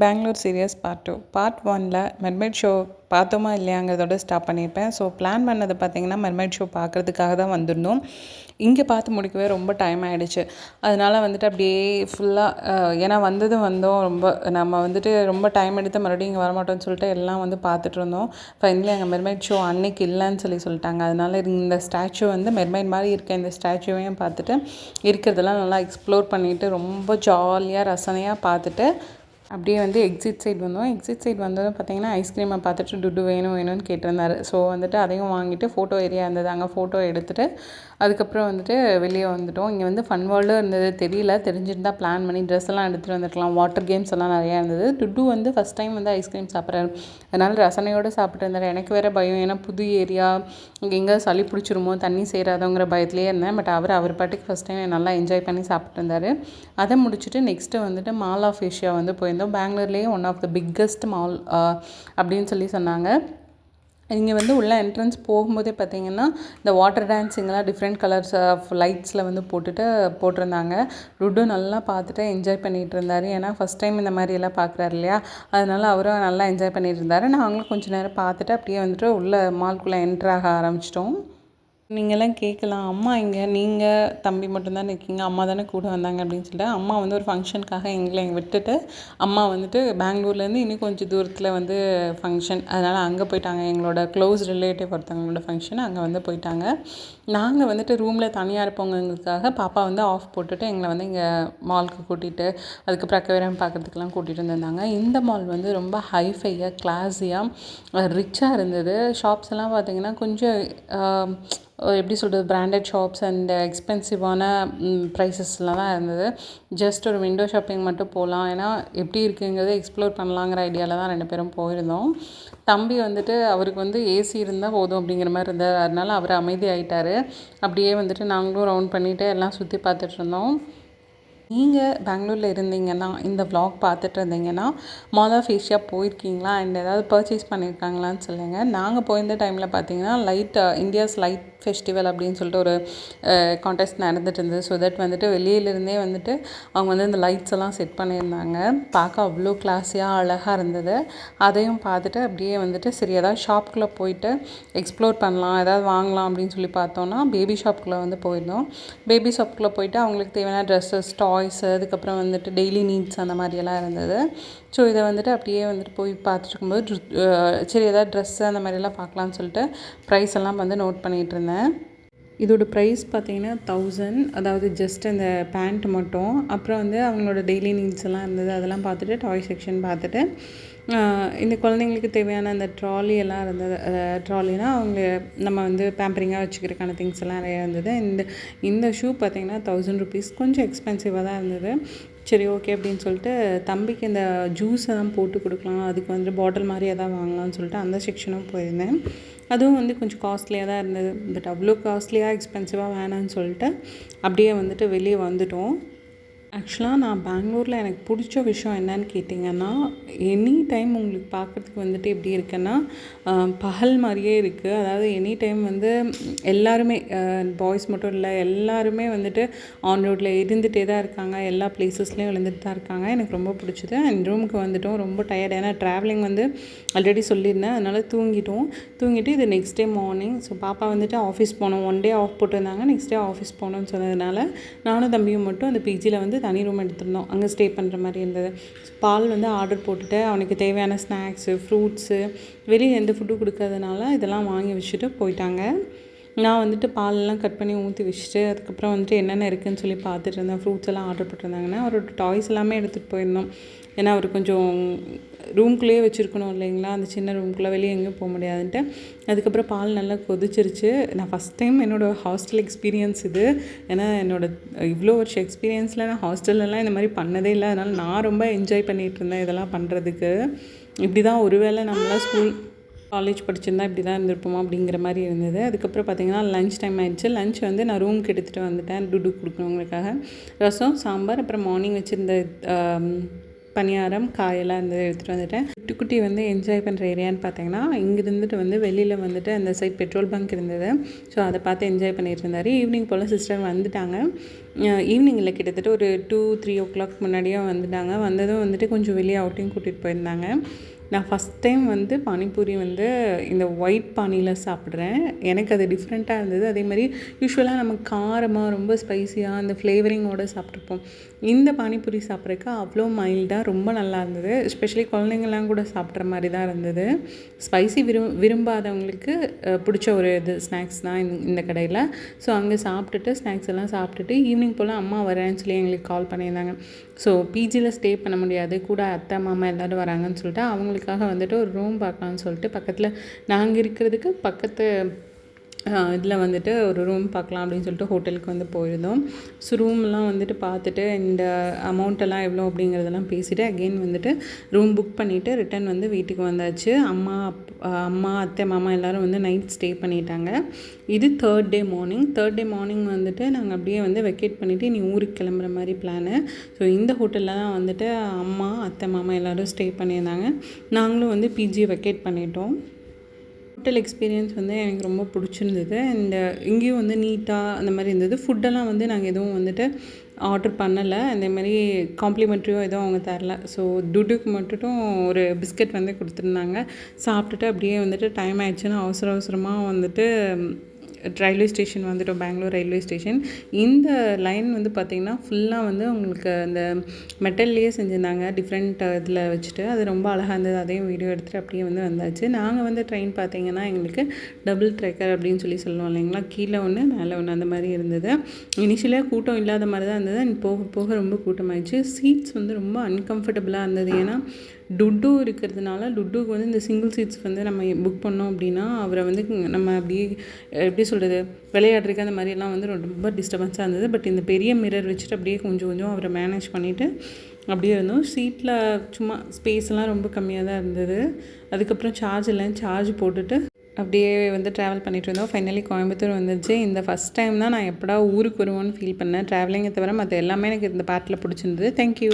Bangalore serious part 2 part 1ல் mermaid show பார்த்தோமா இல்லையாங்கிறதோட stop பண்ணியிருப்பேன். ஸோ பிளான் பண்ணது பார்த்திங்கன்னா மெர்மைட் ஷோ பார்க்குறதுக்காக தான் வந்திருந்தோம். இங்கே பார்த்து முடிக்கவே ரொம்ப டைம் ஆகிடுச்சு. அதனால் வந்துட்டு அப்படியே ஃபுல்லாக ஏன்னா வந்தோம் ரொம்ப நம்ம வந்துட்டு ரொம்ப டைம் எடுத்து மறுபடியும் இங்கே வரமாட்டோம்னு சொல்லிட்டு எல்லாம் வந்து பார்த்துட்டு இருந்தோம். ஃபைனலி அங்கே மெர்மைட் ஷோ அன்னைக்கு இல்லைன்னு சொல்லிட்டாங்க. அதனால் இந்த ஸ்டாச்சு வந்து மெர்மைட் மாதிரி இருக்க இந்த ஸ்டாச்சுவையும் பார்த்துட்டு இருக்கிறதெல்லாம் நல்லா எக்ஸ்ப்ளோர் பண்ணிவிட்டு ரொம்ப ஜாலியாக ரசனையாக பார்த்துட்டு அப்படியே வந்து எக்ஸிட் சைட் வந்தோம். எக்ஸிட் சைட் வந்ததும் பார்த்திங்கன்னா ஐஸ்கிரீமை பார்த்துட்டு துட்டு வேணும்னு கேட்டிருந்தாரு. ஸோ வந்துட்டு அதையும் வாங்கிட்டு ஃபோட்டோ ஏரியா இருந்தது, அங்கே ஃபோட்டோ எடுத்துகிட்டு அதுக்கப்புறம் வந்துட்டு வெளியே வந்துவிட்டோம். இங்கே வந்து ஃபன் வேர்ல்டும் இருந்தது. தெரிஞ்சிருந்தால் பிளான் பண்ணி ட்ரெஸ் எல்லாம் எடுத்துகிட்டு வந்துருக்கலாம். வாட்டர் கேம்ஸ் எல்லாம் நிறையா இருந்தது. துட்டு வந்து ஃபஸ்ட் டைம் வந்து ஐஸ்கிரீம் சாப்பிட்றாரு. அதனால் ரசனையோடு சாப்பிட்டு இருந்தார். எனக்கு வேறு பயம், ஏன்னா புது ஏரியா எங்கே சளி பிடிச்சிருமோ தண்ணி சேராதோங்கிற பயத்துலேயே இருந்தேன். பட் அவர் பாட்டுக்கு ஃபஸ்ட் டைம் நல்லா என்ஜாய் பண்ணி சாப்பிட்டு இருந்தார். அதை முடிச்சுட்டு நெக்ஸ்ட்டு வந்துட்டு மால் ஆஃப் ஏஷியா வந்து போயிருந்தோம். பெங்களூர்லேயே one of the biggest mall அப்படின்னு சொன்னாங்க. இங்கே வந்து உள்ள என்ட்ரன்ஸ் போகும்போதே பார்த்திங்கன்னா இந்த வாட்டர் டான்ஸிங்கெல்லாம் டிஃப்ரெண்ட் கலர்ஸ் ஆஃப் லைட்ஸில் வந்து போட்டிருந்தாங்க. ருட்டு நல்லா பார்த்துட்டு என்ஜாய் பண்ணிகிட்டு இருந்தார். ஏன்னா ஃபஸ்ட் டைம் இந்த மாதிரி எல்லாம் பார்க்குறாரு இல்லையா, அதனால் அவரும் நல்லா என்ஜாய் பண்ணிகிட்டு இருந்தார். நாங்களும் கொஞ்சம் நேரம் பார்த்துட்டு அப்படியே வந்துட்டு உள்ள மால்குள்ளே என்ட்ராக ஆரம்பிச்சிட்டோம். நீங்கள்லாம் கேட்கலாம், அம்மா இங்கே நீங்கள் தம்பி மட்டும்தான் இருக்கீங்க, அம்மா தானே கூட வந்தாங்க அப்படின்னு சொல்லிட்டு. அம்மா வந்து ஒரு ஃபங்க்ஷனுக்காக எங்களை விட்டுட்டு அம்மா வந்துட்டு பெங்களூர்லேருந்து இன்னும் கொஞ்சம் தூரத்தில் வந்து ஃபங்க்ஷன், அதனால் அங்கே போயிட்டாங்க. எங்களோட க்ளோஸ் ரிலேட்டிவ் ஒருத்தவங்களோட ஃபங்க்ஷன், அங்கே வந்து போயிட்டாங்க. நாங்கள் வந்துட்டு ரூமில் தனியாக இருப்பவங்களுக்காக பாப்பா வந்து ஆஃப் போட்டுட்டு எங்களை வந்து இங்கே மாலுக்கு கூட்டிகிட்டு அதுக்கப்புறம் அக்கவேரம் பார்க்குறதுக்கெலாம் கூட்டிகிட்டு வந்திருந்தாங்க. இந்த மால் வந்து ரொம்ப ஹைஃபையாக கிளாஸியாக ரிச்சாக இருந்தது. ஷாப்ஸ் எல்லாம் பார்த்திங்கன்னா கொஞ்சம் எப்படி சொல்கிறது, பிராண்டட் ஷாப்ஸ் அண்ட் எக்ஸ்பென்சிவான ப்ரைஸஸ்லாம் தான் இருந்தது. ஜஸ்ட் ஒரு விண்டோ ஷாப்பிங் மட்டும் போகலாம், ஏன்னா எப்படி இருக்குங்கிறத எக்ஸ்ப்ளோர் பண்ணலாங்கிற ஐடியாவில் தான் 2 பேரும் போயிருந்தோம். தம்பி வந்துட்டு அவருக்கு வந்து ஏசி இருந்தால் போதும் அப்படிங்கிற மாதிரி இருந்தார். அதனால் அவர் அமைதியாகிட்டார். அப்படியே வந்துட்டு நாங்களும் ரவுண்ட் பண்ணிவிட்டு எல்லாம் சுற்றி பார்த்துட்டு இருந்தோம். நீங்கள் பெங்களூரில் இருந்தீங்கன்னா, இந்த vlog பார்த்துட்டு இருந்தீங்கன்னா மால் ஆஃப் ஏஷியா போயிருக்கீங்களா அண்ட் ஏதாவது பர்ச்சேஸ் பண்ணியிருக்காங்களான்னு சொல்லுங்கள். நாங்கள் போயிருந்த டைமில் பார்த்தீங்கன்னா இந்தியாஸ் லைட் ஃபெஸ்டிவல் அப்படின்னு சொல்லிட்டு ஒரு கான்டெஸ்ட் நடந்துட்டு இருந்தது. ஸோ தட் வந்துட்டு வெளியிலேருந்தே வந்துட்டு அவங்க வந்து இந்த லைட்ஸ் எல்லாம் செட் பண்ணியிருந்தாங்க. பார்க்க அவ்வளோ கிளாஸியாக அழகாக இருந்தது. அதையும் பார்த்துட்டு அப்படியே வந்துட்டு சரி ஏதாவது ஷாப்புக்குள்ளே போயிட்டு எக்ஸ்ப்ளோர் பண்ணலாம், ஏதாவது வாங்கலாம் அப்படின்னு சொல்லி பார்த்தோன்னா பேபி ஷாப்புக்குள்ளே வந்து போயிருந்தோம். பேபி ஷாப்புக்குள்ளே போயிட்டு அவங்களுக்கு தேவையான ட்ரெஸ்ஸஸ், டாய்ஸு, அதுக்கப்புறம் வந்துட்டு டெய்லி நீட்ஸ் அந்த மாதிரியெல்லாம் இருந்தது. ஸோ இதை வந்துட்டு அப்படியே வந்துட்டு போய் பார்த்துட்டு இருக்கும்போது சரி ஏதாவது ட்ரெஸ்ஸு அந்த மாதிரியெல்லாம் பார்க்கலான்னு சொல்லிட்டு ப்ரைஸ் எல்லாம் வந்து நோட் பண்ணிகிட்டு இருந்தேன். இதோட ப்ரைஸ் பார்த்திங்கன்னா 1000, அதாவது ஜஸ்ட் அந்த பேண்ட் மட்டும். அப்புறம் வந்து அவங்களோட டெய்லி நீட்ஸ் எல்லாம் இருந்தது. அதெல்லாம் பார்த்துட்டு டாய் செக்ஷன் பார்த்துட்டு இந்த குழந்தைங்களுக்கு தேவையான அந்த ட்ராலி எல்லாம் இருந்தது. ட்ராலினால் அவங்க நம்ம வந்து பேம்பரிங்காக வச்சுக்கிறதுக்கான திங்ஸ் எல்லாம் நிறையா இருந்தது. இந்த ஷூ பார்த்திங்கன்னா 1000 ருபீஸ், கொஞ்சம் எக்ஸ்பென்சிவாக தான் இருந்தது. சரி ஓகே அப்படின்னு சொல்லிட்டு தம்பிக்கு இந்த ஜூஸ் எல்லாம் போட்டு கொடுக்கலாம், அதுக்கு வந்து பாட்டில் மாதிரி எதாவது வாங்கலாம்னு சொல்லிட்டு அந்த செக்ஷனும் போயிருந்தேன். அதுவும் வந்து கொஞ்சம் காஸ்ட்லியாக தான் இருந்தது. பட் அவ்வளோ காஸ்ட்லியாக எக்ஸ்பென்சிவாக வேணான்னு சொல்லிட்டு அப்படியே வந்துட்டு வெளியே வந்துட்டோம். ஆக்சுவலாக நான் பெங்களூரில் எனக்கு பிடிச்ச விஷயம் என்னன்னு கேட்டிங்கன்னா, எனி டைம் உங்களுக்கு பார்க்குறதுக்கு வந்துட்டு எப்படி இருக்குன்னா பகல் மாதிரியே இருக்குது. அதாவது எனி டைம் வந்து எல்லாருமே பாய்ஸ் மட்டும் இல்லை, எல்லாருமே வந்துட்டு ஆன் ரோட்டில் இருந்துகிட்டே தான் இருக்காங்க. எல்லா பிளேசஸ்லேயும் இருந்துட்டு தான் இருக்காங்க. எனக்கு ரொம்ப பிடிச்சது. அண்ட் ரூமுக்கு வந்துட்டோம். ரொம்ப டயர்ட், ஏன்னா ட்ராவலிங் வந்து ஆல்ரெடி சொல்லியிருந்தேன். அதனால் தூங்கிட்டு இது நெக்ஸ்ட் டே மார்னிங். ஸோ பாப்பா வந்துட்டு ஆஃபீஸ் போனோம், 1 டே ஆஃப் போட்டிருந்தாங்க. நெக்ஸ்ட் டே ஆஃபீஸ் போகணுன்னு சொன்னதுனால நானும் தம்பியும் மட்டும் அந்த பிஜியில் வந்து தனி ரூம் எடுத்திருந்தோம். அங்கே ஸ்டே பண்ணுற மாதிரி இருந்தது. பால் வந்து ஆர்டர் போட்டுட்டு அவனுக்கு தேவையான ஸ்நாக்ஸு, ஃப்ரூட்ஸு, வெளியே எந்த ஃபுட்டும் கொடுக்காதனால இதெல்லாம் வாங்கி வச்சுட்டு போயிட்டாங்க. நான் வந்துட்டு பாலெல்லாம் கட் பண்ணி ஊற்றி வச்சுட்டு அதுக்கப்புறம் வந்துட்டு என்னென்ன இருக்குதுன்னு சொல்லி பார்த்துட்டு இருந்தேன். ஃப்ரூட்ஸ் எல்லாம் ஆர்டர் போட்டிருந்தாங்கன்னா அவரோட டாய்ஸ் எல்லாமே எடுத்துகிட்டு போயிருந்தோம். ஏன்னா அவர் கொஞ்சம் ரூம்குள்ளேயே வச்சுருக்கணும் இல்லைங்களா, அந்த சின்ன ரூம்குள்ளே வெளியே எங்கேயும் போக முடியாதுன்ட்டு. அதுக்கப்புறம் பால் நல்லா கொதிச்சிருச்சு. நான் ஃபஸ்ட் டைம் என்னோடய ஹாஸ்டல் எக்ஸ்பீரியன்ஸ் இது. ஏன்னா இவ்வளோ வருஷம் எக்ஸ்பீரியன்ஸில் நான் ஹாஸ்டல்லலாம் இந்த மாதிரி பண்ணதே இல்லை. அதனால் நான் ரொம்ப என்ஜாய் பண்ணிகிட்டு இருந்தேன் இதெல்லாம் பண்ணுறதுக்கு. இப்படி தான் ஒருவேளை நம்மளாம் ஸ்கூல் காலேஜ் படிச்சிருந்தா இப்படி தான் இருந்திருப்போமா அப்படிங்கிற மாதிரி இருந்தது. அதுக்கப்புறம் பார்த்திங்கன்னா லன்ச் டைம் ஆகிடுச்சு. லன்ச் வந்து நான் ரூமுக்கு எடுத்துகிட்டு வந்துட்டேன் துடு கொடுக்கணுங்கிறதுக்காக. ரசம், சாம்பார், அப்புறம் மார்னிங் வச்சுருந்த பணியாரம், காயெல்லாம் எடுத்துகிட்டு வந்துட்டேன். குட்டி வந்து என்ஜாய் பண்ணுற ஏரியான்னு பார்த்தீங்கன்னா, இங்கே இருந்துட்டு வந்து வெளியில் வந்துட்டு அந்த சைட் பெட்ரோல் பங்க் இருந்தது. ஸோ அதை பார்த்து என்ஜாய் பண்ணிகிட்டு இருந்தார். ஈவினிங் போல் சிஸ்டர் வந்துட்டாங்க. ஈவினிங்கில் கிட்டத்தட்ட ஒரு 2-3 முன்னாடியே வந்துட்டாங்க. வந்ததும் வந்துட்டு கொஞ்சம் வெளியே அவுட்டிங் கூட்டிகிட்டு போயிருந்தாங்க. நான் ஃபஸ்ட் டைம் வந்து பானிபூரி வந்து இந்த ஒயிட் பானியில் சாப்பிட்றேன். எனக்கு அது டிஃப்ரெண்ட்டாக இருந்தது. அதேமாதிரி யூஸ்வலாக நம்ம காரமாக ரொம்ப ஸ்பைஸியாக அந்த ஃப்ளேவரிங்கோடு சாப்பிட்ருப்போம். இந்த பானிபூரி சாப்பிட்றதுக்கு அவ்வளோ மைல்டாக ரொம்ப நல்லா இருந்தது. எஸ்பெஷலி குழந்தைங்கள்லாம் கூட சாப்பிட்ற மாதிரி தான் இருந்தது. ஸ்பைசி விரும்பாதவங்களுக்கு பிடிச்ச ஒரு ஸ்நாக்ஸ் தான் இந்த கடையில். ஸோ அங்கே சாப்பிட்டுட்டு ஸ்நாக்ஸ் எல்லாம் சாப்பிட்டுட்டு ஈவினிங் போல் அம்மா வரேன்னு சொல்லி எங்களுக்கு கால் பண்ணியிருந்தாங்க. ஸோ பிஜியில் ஸ்டே பண்ண முடியாது, கூட அத்தை மாமா எல்லோரும் வராங்கன்னு சொல்லிட்டு அவங்களுக்காக வந்துட்டு ஒரு ரூம் பார்க்கலான்னு சொல்லிட்டு பக்கத்தில் நாங்கள் இருக்கிறதுக்கு பக்கத்து இதில் வந்துட்டு ஒரு ரூம் பார்க்கலாம் அப்படின்னு சொல்லிட்டு ஹோட்டலுக்கு வந்து போயிருந்தோம். ஸோ ரூம்லாம் வந்துட்டு பார்த்துட்டு இந்த அமௌண்ட்டெல்லாம் எவ்வளோ அப்படிங்கிறதெல்லாம் பேசிவிட்டு அகெயின் வந்துட்டு ரூம் புக் பண்ணிவிட்டு ரிட்டன் வந்து வீட்டுக்கு வந்தாச்சு. அம்மா அத்தை மாமா எல்லோரும் வந்து நைட் ஸ்டே பண்ணிட்டாங்க. இது தேர்ட் டே மார்னிங் வந்துட்டு நாங்கள் அப்படியே வந்து வெக்கேட் பண்ணிவிட்டு இனி ஊருக்கு கிளம்புற மாதிரி பிளானு. ஸோ இந்த ஹோட்டலில் தான் வந்துட்டு அம்மா அத்தை மாமா எல்லோரும் ஸ்டே பண்ணியிருந்தாங்க. நாங்களும் வந்து பிஜியை வெக்கேட் பண்ணிட்டோம். ஹோட்டல் எக்ஸ்பீரியன்ஸ் வந்து எனக்கு ரொம்ப பிடிச்சிருந்தது. இந்த இங்கேயும் வந்து நீட்டாக அந்த மாதிரி இருந்தது. ஃபுட்டெல்லாம் வந்து நாங்கள் எதுவும் வந்துட்டு ஆர்டர் பண்ணலை. அந்தமாதிரி காம்ப்ளிமெண்ட்ரியும் எதுவும் அவங்க தரல. ஸோ டுட்டுக்கு மட்டும் ஒரு பிஸ்கட் வந்து கொடுத்துருந்தாங்க. சாப்பிட்டுட்டு அப்படியே வந்துட்டு டைம் ஆயிடுச்சுன்னு அவசரமாக வந்துட்டு ரயில்வே ஸ்டேஷன் வந்துட்டோம், பெங்களூர் ரயில்வே ஸ்டேஷன். இந்த லைன் வந்து பார்த்திங்கன்னா ஃபுல்லாக வந்து உங்களுக்கு அந்த மெட்டல்லையே செஞ்சுருந்தாங்க, டிஃப்ரெண்ட் இதில் வச்சுட்டு. அது ரொம்ப அழகாக இருந்தது. அதையும் வீடியோ எடுத்துகிட்டு அப்படியே வந்து வந்தாச்சு. நாங்கள் வந்து ட்ரெயின் பார்த்திங்கன்னா எங்களுக்கு டபுள் ட்ரெக்கர் அப்படின்னு சொல்லுவோம் இல்லைங்களா, கீழே ஒன்று மேலே ஒன்று அந்த மாதிரி இருந்தது. இனிஷியலாக கூட்டம் இல்லாத மாதிரி தான் இருந்தது. போக போக ரொம்ப கூட்டமாகிடுச்சு. சீட்ஸ் வந்து ரொம்ப அன்கம்ஃபர்டபுளாக இருந்தது. ஏன்னா டுட்டு இருக்கிறதுனால டுட்டுக்கு வந்து இந்த சிங்கிள் சீட்ஸ் வந்து நம்ம புக் பண்ணோம் அப்படின்னா அவரை வந்து நம்ம அப்படியே எப்படி சொல்கிறது, விளையாடுறதுக்கு அந்த மாதிரியெல்லாம் வந்து ரொம்ப டிஸ்டர்பன்ஸாக இருந்தது. பட் இந்த பெரிய மிரர் வச்சுட்டு அப்படியே கொஞ்சம் அவரை மேனேஜ் பண்ணிவிட்டு அப்படியே இருந்தோம். சீட்டில் சும்மா ஸ்பேஸ்லாம் ரொம்ப கம்மியாக தான் இருந்தது. அதுக்கப்புறம் சார்ஜ் போட்டுட்டு அப்படியே வந்து ட்ராவல் பண்ணிகிட்டு இருந்தோம். ஃபைனலி கோயம்புத்தூர் வந்துச்சு. இந்த ஃபஸ்ட் டைம் தான் நான் எப்படா ஊருக்கு வருவோன்னு ஃபீல் பண்ணேன். ட்ராவலிங்கை தவிர மற்ற எல்லாமே எனக்கு இந்த பார்ட்டில் பிடிச்சிருந்தது. தேங்க்யூ.